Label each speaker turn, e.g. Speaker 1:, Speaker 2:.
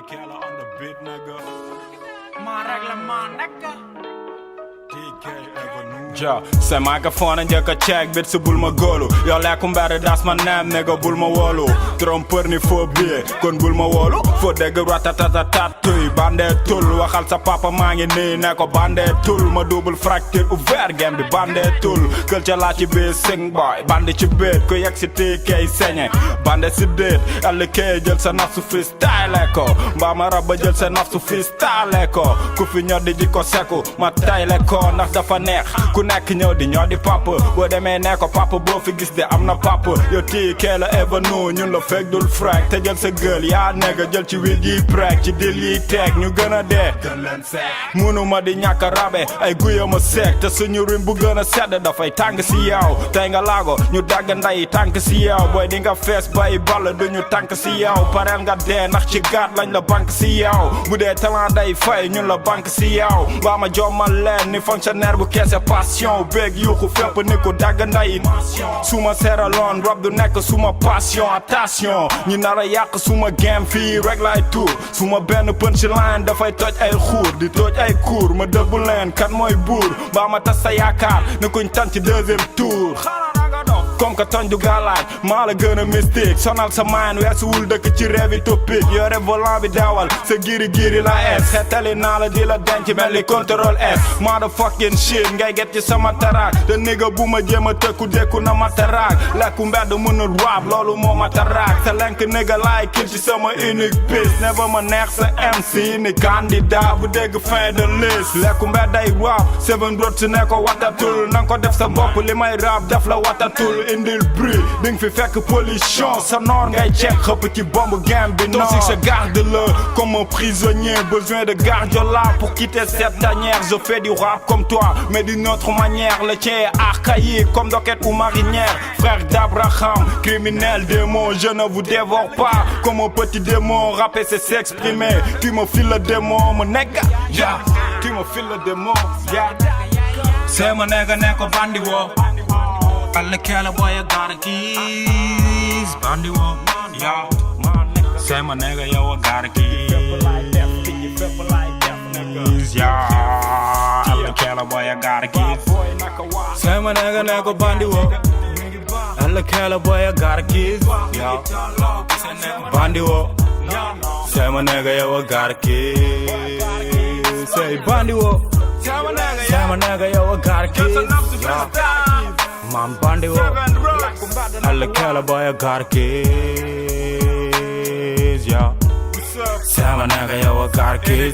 Speaker 1: Killer on the beat, nigga.
Speaker 2: Reglement, nigga.
Speaker 1: TK Avenue.
Speaker 3: Ja, zijn microfoon en jaka check, bit ze boel me golo. Yo lekker bij das mijn naam, nigga, boel me wolo. Tromper niet voor bier, kon boel me wolo. Voor de ratatatatatoei, bande tul. Waxal sa papa maa ngi nii ne ko bande tul. Ma double fracture ouvert, game bi bande tul. Culture laat je weer sing boy, bande ci beet. Ku yegg si TK sañe, bande si déet. LK jël sa naf su freestyle ko. Mbaa ma rab ba jël sa naf su freestyle ko. Ku fi ñor di ko seku, ma tayle ko. Ndax dafa neex ku nekk ñëw di ñoo di papa boo demee ne ko papa boo fi gis de am na papa yow TK la Avenue ñun la fekk dul frag te jël sa gueule yaa nega jël ci wit yi prek ci dil yi teg ñu gën a dee munuma di ñàkk a rabe ay guya ma seek te suñu rim bu gën a sedd dafay tàng si yow tey nga laago ñu dagg nday tànk si yow booy di nga fees bay ball duñu tànk si yow pareel nga dee ndax ci gaat lañ la banque si yow bu dee talent day fay ñun la banque si yow waa ma jommal leen ni fonctionnaire bu keese passion beeg yuuxu fépp ni ko dagg nday suma seraloon rab du nekk suma passion attention ñi nar a yàq suma game fii rek lay tour suma benn punchline dafay toj ay xuur di toj ay cour ma dëbbu leen kan mooy buur baa ma tas sa yaakaar ne kuñ tan ci deuxième tour comme que toñ du galaaj maa la gën a mystique sonal sa maan weesuwul dëkk ci rêve yi topique yore volant bi dawal sa giri la es xeetali naa la di la denc mel ni contrôle S motherfucking shit ngay get ci sama taraak te nigga bu ma jéem a tëkku dékku na ma taraak lekku mbedd mënul rap loolu moo ma taraak sa lenk nigga laay kil ci sama unique piste never ma neex sa MC ni candidat bu dégg fin de liste lekku mbedd ay rap seven road si ne ko watatul nanga ko def sa bopp li may rap def la watatul indil bruit ding fi fekk pollution sa noor ngay check xëpp ci bombe game bi non toxique se garde-le comme un prisonnier besoin de gardiola pour quitter cette tanière je fais du rap comme toi mais d'une autre manière le tien est archaïque comme Docket ou Marinière frère d'Abraham criminel démon je ne vous dévore pas comme un petit démon rapper c'est s'exprimer tu me files le démon mon nigga yeah tu me files le démon yeah c'est mon nigga neko bandi wo Alle killer boy, I got a keys. Bandy walk, yeah. Say my nigga, yo, I got a keys. Yeah. Alle killer boy, I got a keys. Say my nigga, bandy walk. Alle killer boy, I got a keys. Yeah. Bandy walk. Say my nigga, yo, I got a keys. Say bandy walk. Say my nigga, yo, I got a keys. Yeah. Man bandi wo alle kala boy I got a keys yeah Sama nigga yo I got a keys